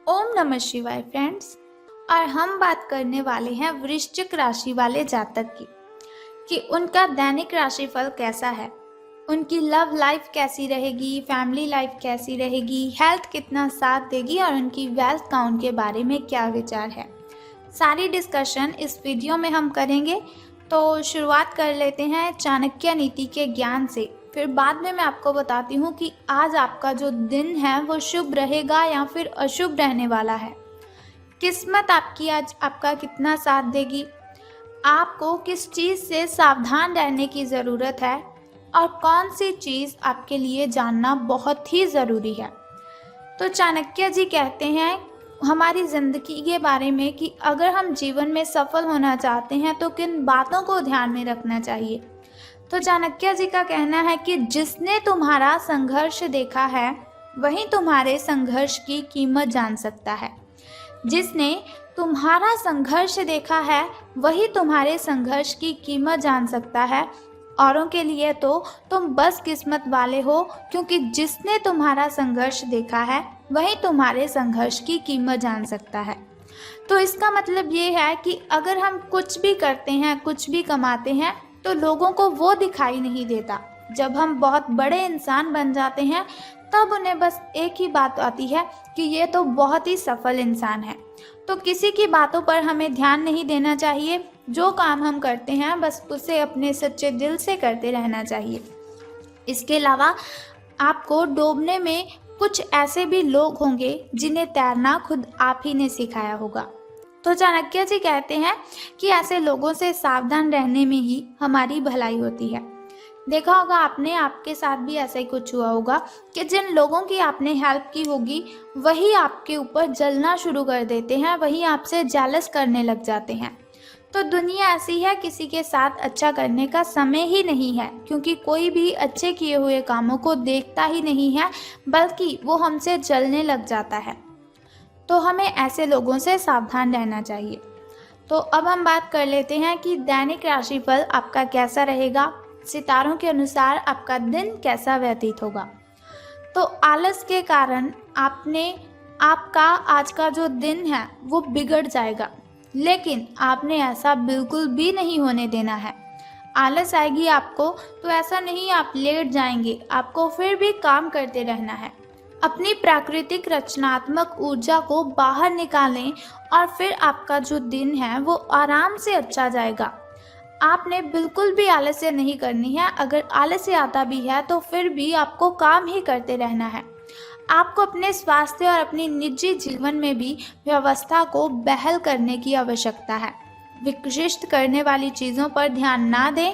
ओम नमः शिवाय फ्रेंड्स। और हम बात करने वाले हैं वृश्चिक राशि वाले जातक की कि उनका दैनिक राशिफल कैसा है, उनकी लव लाइफ कैसी रहेगी, फैमिली लाइफ कैसी रहेगी, हेल्थ कितना साथ देगी और उनकी वेल्थ काउंट के बारे में क्या विचार है। सारी डिस्कशन इस वीडियो में हम करेंगे। तो शुरुआत कर लेते हैं चाणक्य नीति के ज्ञान से, फिर बाद में मैं आपको बताती हूँ कि आज आपका जो दिन है वो शुभ रहेगा या फिर अशुभ रहने वाला है। किस्मत आपकी आज आपका कितना साथ देगी, आपको किस चीज़ से सावधान रहने की ज़रूरत है और कौन सी चीज़ आपके लिए जानना बहुत ही ज़रूरी है। तो चाणक्य जी कहते हैं हमारी ज़िंदगी के बारे में कि अगर हम जीवन में सफल होना चाहते हैं तो किन बातों को ध्यान में रखना चाहिए। तो चाणक्य जी का कहना है कि जिसने तुम्हारा संघर्ष देखा है वही तुम्हारे संघर्ष की कीमत जान सकता है। जिसने तुम्हारा संघर्ष देखा है वही तुम्हारे संघर्ष की कीमत जान सकता है। औरों के लिए तो तुम बस किस्मत वाले हो, क्योंकि जिसने तुम्हारा संघर्ष देखा है वही तुम्हारे संघर्ष की कीमत जान सकता है। तो इसका मतलब ये है कि अगर हम कुछ भी करते हैं, कुछ भी कमाते हैं, तो लोगों को वो दिखाई नहीं देता। जब हम बहुत बड़े इंसान बन जाते हैं तब उन्हें बस एक ही बात आती है कि ये तो बहुत ही सफल इंसान है। तो किसी की बातों पर हमें ध्यान नहीं देना चाहिए। जो काम हम करते हैं बस उसे अपने सच्चे दिल से करते रहना चाहिए। इसके अलावा आपको डूबने में कुछ ऐसे भी लोग होंगे जिन्हें तैरना खुद आप ही ने सिखाया होगा। तो चाणक्य जी कहते हैं कि ऐसे लोगों से सावधान रहने में ही हमारी भलाई होती है। देखा होगा आपने, आपके साथ भी ऐसा ही कुछ हुआ होगा कि जिन लोगों की आपने हेल्प की होगी वही आपके ऊपर जलना शुरू कर देते हैं, वही आपसे जेलस करने लग जाते हैं। तो दुनिया ऐसी है, किसी के साथ अच्छा करने का समय ही नहीं है, क्योंकि कोई भी अच्छे किए हुए कामों को देखता ही नहीं है, बल्कि वो हमसे जलने लग जाता है। तो हमें ऐसे लोगों से सावधान रहना चाहिए। तो अब हम बात कर लेते हैं कि दैनिक राशिफल आपका कैसा रहेगा, सितारों के अनुसार आपका दिन कैसा व्यतीत होगा। तो आलस के कारण आपका आज का जो दिन है वो बिगड़ जाएगा, लेकिन आपने ऐसा बिल्कुल भी नहीं होने देना है। आलस आएगी आपको तो ऐसा नहीं आप लेट जाएंगे, आपको फिर भी काम करते रहना है। अपनी प्राकृतिक रचनात्मक ऊर्जा को बाहर निकालें और फिर आपका जो दिन है वो आराम से अच्छा जाएगा। आपने बिल्कुल भी आलस्य नहीं करनी है। अगर आलस्य आता भी है तो फिर भी आपको काम ही करते रहना है। आपको अपने स्वास्थ्य और अपनी निजी जीवन में भी व्यवस्था को बहाल करने की आवश्यकता है। विशिष्ट करने वाली चीज़ों पर ध्यान ना दें।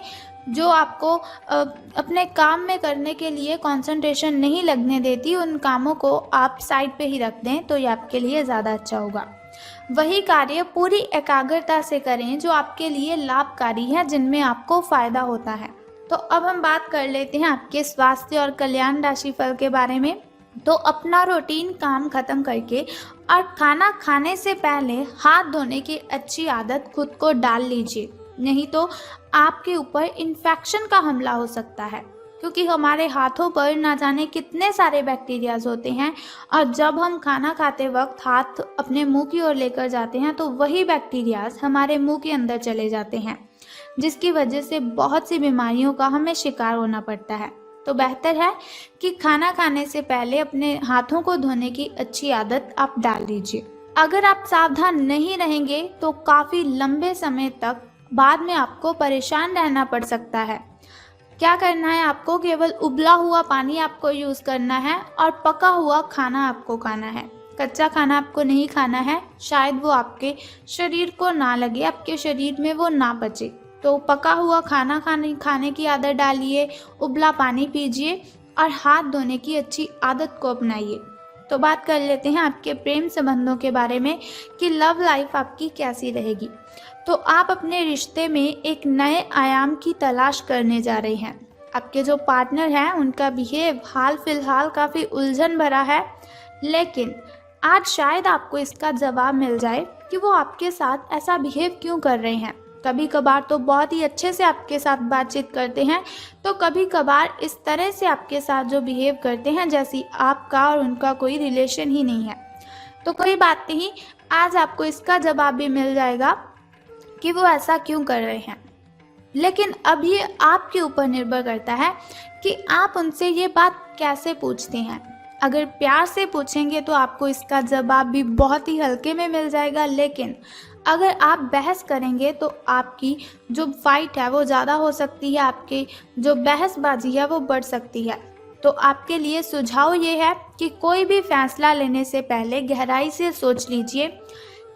जो आपको अपने काम में करने के लिए कंसंट्रेशन नहीं लगने देती, उन कामों को आप साइड पे ही रख दें तो ये आपके लिए ज़्यादा अच्छा होगा। वही कार्य पूरी एकाग्रता से करें जो आपके लिए लाभकारी है, जिनमें आपको फ़ायदा होता है। तो अब हम बात कर लेते हैं आपके स्वास्थ्य और कल्याण राशिफल के बारे में। तो अपना रूटीन काम खत्म करके और खाना खाने से पहले हाथ धोने की अच्छी आदत खुद को डाल लीजिए, नहीं तो आपके ऊपर इन्फेक्शन का हमला हो सकता है, क्योंकि हमारे हाथों पर ना जाने कितने सारे बैक्टीरियाज होते हैं। और जब हम खाना खाते वक्त हाथ अपने मुंह की ओर लेकर जाते हैं तो वही बैक्टीरियाज हमारे मुंह के अंदर चले जाते हैं, जिसकी वजह से बहुत सी बीमारियों का हमें शिकार होना पड़ता है। तो बेहतर है कि खाना खाने से पहले अपने हाथों को धोने की अच्छी आदत आप डाल दीजिए। अगर आप सावधान नहीं रहेंगे तो काफ़ी लंबे समय तक बाद में आपको परेशान रहना पड़ सकता है। क्या करना है आपको, केवल उबला हुआ पानी आपको यूज़ करना है और पका हुआ खाना आपको खाना है। कच्चा खाना आपको नहीं खाना है, शायद वो आपके शरीर को ना लगे, आपके शरीर में वो ना पचे। तो पका हुआ खाना खाने की आदत डालिए, उबला पानी पीजिए और हाथ धोने की अच्छी आदत को अपनाइए। तो बात कर लेते हैं आपके प्रेम संबंधों के बारे में कि लव लाइफ आपकी कैसी रहेगी। तो आप अपने रिश्ते में एक नए आयाम की तलाश करने जा रहे हैं। आपके जो पार्टनर हैं उनका बिहेव हाल फिलहाल काफ़ी उलझन भरा है, लेकिन आज शायद आपको इसका जवाब मिल जाए कि वो आपके साथ ऐसा बिहेव क्यों कर रहे हैं। कभी कभार तो बहुत ही अच्छे से आपके साथ बातचीत करते हैं, तो कभी कभार इस तरह से आपके साथ जो बिहेव करते हैं जैसी आपका और उनका कोई रिलेशन ही नहीं है। तो कोई बात नहीं, आज आपको इसका जवाब भी मिल जाएगा कि वो ऐसा क्यों कर रहे हैं। लेकिन अब ये आपके ऊपर निर्भर करता है कि आप उनसे ये बात कैसे पूछते हैं। अगर प्यार से पूछेंगे तो आपको इसका जवाब भी बहुत ही हल्के में मिल जाएगा, लेकिन अगर आप बहस करेंगे तो आपकी जो फाइट है वो ज़्यादा हो सकती है, आपकी जो बहसबाजी है वो बढ़ सकती है। तो आपके लिए सुझाव ये है कि कोई भी फैसला लेने से पहले गहराई से सोच लीजिए।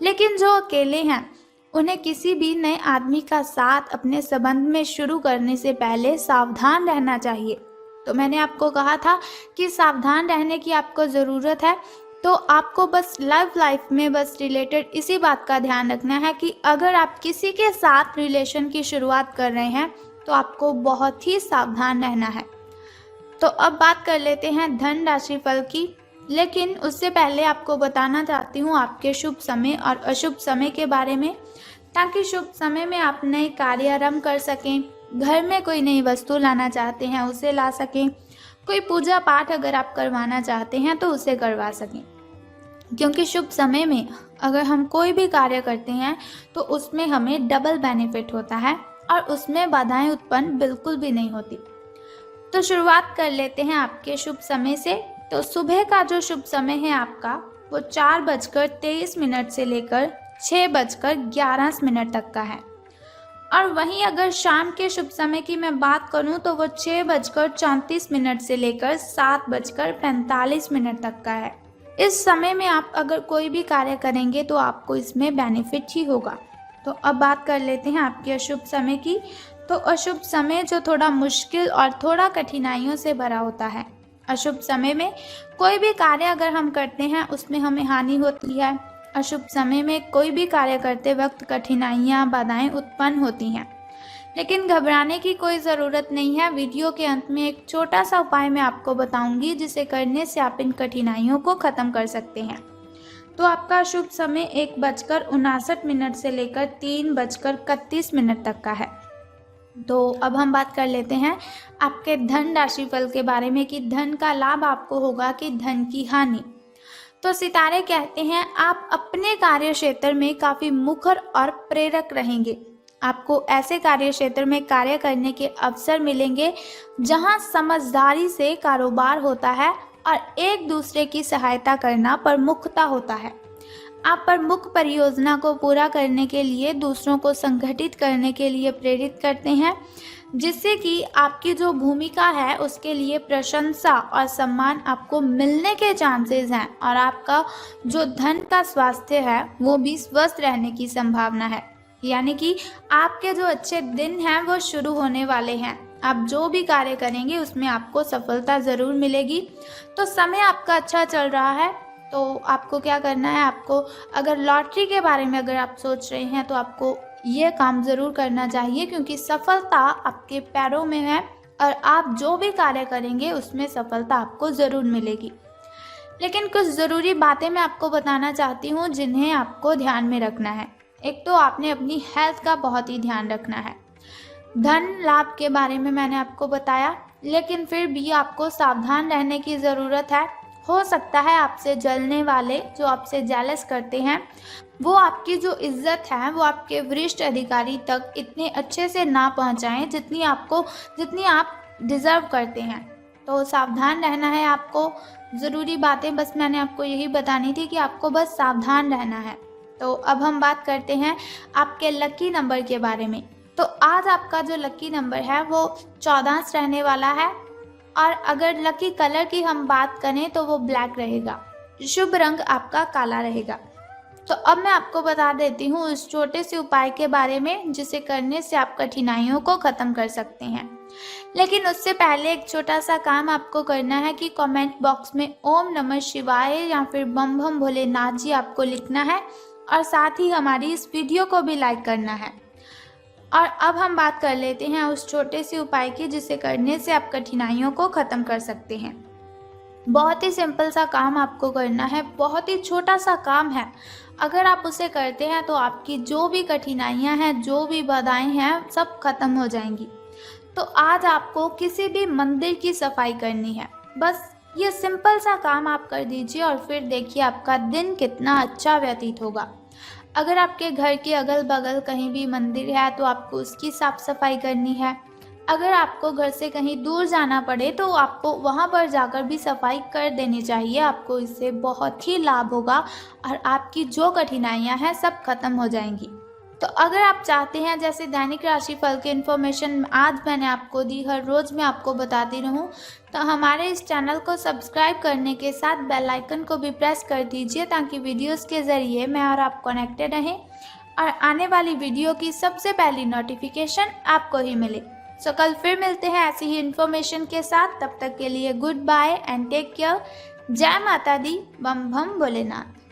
लेकिन जो अकेले हैं उन्हें किसी भी नए आदमी का साथ अपने संबंध में शुरू करने से पहले सावधान रहना चाहिए। तो मैंने आपको कहा था कि सावधान रहने की आपको ज़रूरत है। तो आपको बस लव लाइफ में बस रिलेटेड इसी बात का ध्यान रखना है कि अगर आप किसी के साथ रिलेशन की शुरुआत कर रहे हैं तो आपको बहुत ही सावधान रहना है। तो अब बात कर लेते हैं धन राशि फल की। लेकिन उससे पहले आपको बताना चाहती हूँ आपके शुभ समय और अशुभ समय के बारे में, ताकि शुभ समय में आप नए कार्य आरंभ कर सकें, घर में कोई नई वस्तु लाना चाहते हैं उसे ला सकें, कोई पूजा पाठ अगर आप करवाना चाहते हैं तो उसे करवा सकें। क्योंकि शुभ समय में अगर हम कोई भी कार्य करते हैं तो उसमें हमें डबल बेनिफिट होता है और उसमें बाधाएं उत्पन्न बिल्कुल भी नहीं होती। तो शुरुआत कर लेते हैं आपके शुभ समय से। तो सुबह का जो शुभ समय है आपका वो 4:23 से लेकर 6:11 तक का है। और वहीं अगर शाम के शुभ समय की मैं बात करूं तो वो 6:34 से लेकर 7:45 तक का है। इस समय में आप अगर कोई भी कार्य करेंगे तो आपको इसमें बेनिफिट ही होगा। तो अब बात कर लेते हैं आपके अशुभ समय की। तो अशुभ समय जो थोड़ा मुश्किल और थोड़ा कठिनाइयों से भरा होता है। अशुभ समय में कोई भी कार्य अगर हम करते हैं उसमें हमें हानि होती है। अशुभ समय में कोई भी कार्य करते वक्त कठिनाइयाँ बाधाएं उत्पन्न होती हैं। लेकिन घबराने की कोई ज़रूरत नहीं है। वीडियो के अंत में एक छोटा सा उपाय मैं आपको बताऊंगी जिसे करने से आप इन कठिनाइयों को ख़त्म कर सकते हैं। तो आपका शुभ समय 1:59 से लेकर 3:31 तक का है। तो अब हम बात कर लेते हैं आपके धन राशि फल के बारे में कि धन का लाभ आपको होगा कि धन की हानि। तो सितारे कहते हैं आप अपने कार्य क्षेत्र में काफ़ी मुखर और प्रेरक रहेंगे। आपको ऐसे कार्य क्षेत्र में कार्य करने के अवसर मिलेंगे जहां समझदारी से कारोबार होता है और एक दूसरे की सहायता करना प्रमुखता होता है। आप प्रमुख परियोजना को पूरा करने के लिए दूसरों को संगठित करने के लिए प्रेरित करते हैं, जिससे कि आपकी जो भूमिका है उसके लिए प्रशंसा और सम्मान आपको मिलने के चांसेस हैं। और आपका जो धन का स्वास्थ्य है वो भी स्वस्थ रहने की संभावना है। यानी कि आपके जो अच्छे दिन हैं वो शुरू होने वाले हैं। आप जो भी कार्य करेंगे उसमें आपको सफलता ज़रूर मिलेगी। तो समय आपका अच्छा चल रहा है। तो आपको क्या करना है, आपको अगर लॉटरी के बारे में अगर आप सोच रहे हैं तो आपको ये काम ज़रूर करना चाहिए, क्योंकि सफलता आपके पैरों में है और आप जो भी कार्य करेंगे उसमें सफलता आपको ज़रूर मिलेगी। लेकिन कुछ ज़रूरी बातें मैं आपको बताना चाहती हूँ जिन्हें आपको ध्यान में रखना है। एक तो आपने अपनी हेल्थ का बहुत ही ध्यान रखना है। धन लाभ के बारे में मैंने आपको बताया, लेकिन फिर भी आपको सावधान रहने की ज़रूरत है। हो सकता है आपसे जलने वाले, जो आपसे जेलस करते हैं, वो आपकी जो इज्जत है वो आपके वरिष्ठ अधिकारी तक इतने अच्छे से ना पहुंचाएं जितनी आप डिज़र्व करते हैं। तो सावधान रहना है आपको। ज़रूरी बातें बस मैंने आपको यही बतानी थी कि आपको बस सावधान रहना है। तो अब हम बात करते हैं आपके लकी नंबर के बारे में। तो आज आपका जो लकी नंबर है वो 14 रहने वाला है। और अगर लकी कलर की हम बात करें तो वो ब्लैक रहेगा। शुभ रंग आपका काला रहेगा। तो अब मैं आपको बता देती हूँ उस छोटे से उपाय के बारे में जिसे करने से आप कठिनाइयों को ख़त्म कर सकते हैं। लेकिन उससे पहले एक छोटा सा काम आपको करना है कि कमेंट बॉक्स में ओम नमः शिवाय या फिर बम बम भोलेनाथ जी आपको लिखना है और साथ ही हमारी इस वीडियो को भी लाइक करना है। और अब हम बात कर लेते हैं उस छोटे से उपाय की जिसे करने से आप कठिनाइयों को ख़त्म कर सकते हैं। बहुत ही सिंपल सा काम आपको करना है, बहुत ही छोटा सा काम है। अगर आप उसे करते हैं तो आपकी जो भी कठिनाइयां हैं, जो भी बाधाएं हैं, सब खत्म हो जाएंगी। तो आज आपको किसी भी मंदिर की सफाई करनी है। बस ये सिंपल सा काम आप कर दीजिए और फिर देखिए आपका दिन कितना अच्छा व्यतीत होगा। अगर आपके घर के अगल-बगल कहीं भी मंदिर है तो आपको उसकी साफ-सफाई करनी है। अगर आपको घर से कहीं दूर जाना पड़े तो आपको वहाँ पर जाकर भी सफाई कर देनी चाहिए। आपको इससे बहुत ही लाभ होगा और आपकी जो कठिनाइयाँ हैं सब खत्म हो जाएँगी। तो अगर आप चाहते हैं जैसे दैनिक राशिफल की इन्फॉर्मेशन आज मैंने आपको दी, हर रोज़ मैं आपको बताती रहूं, तो हमारे इस चैनल को सब्सक्राइब करने के साथ बेल आइकन को भी प्रेस कर दीजिए ताकि वीडियोस के ज़रिए मैं और आप कनेक्टेड रहें और आने वाली वीडियो की सबसे पहली नोटिफिकेशन आपको ही मिले। सो कल फिर मिलते हैं ऐसी ही इन्फॉर्मेशन के साथ। तब तक के लिए good bye and take care. जय माता दी, बम बम भोलेनाथ।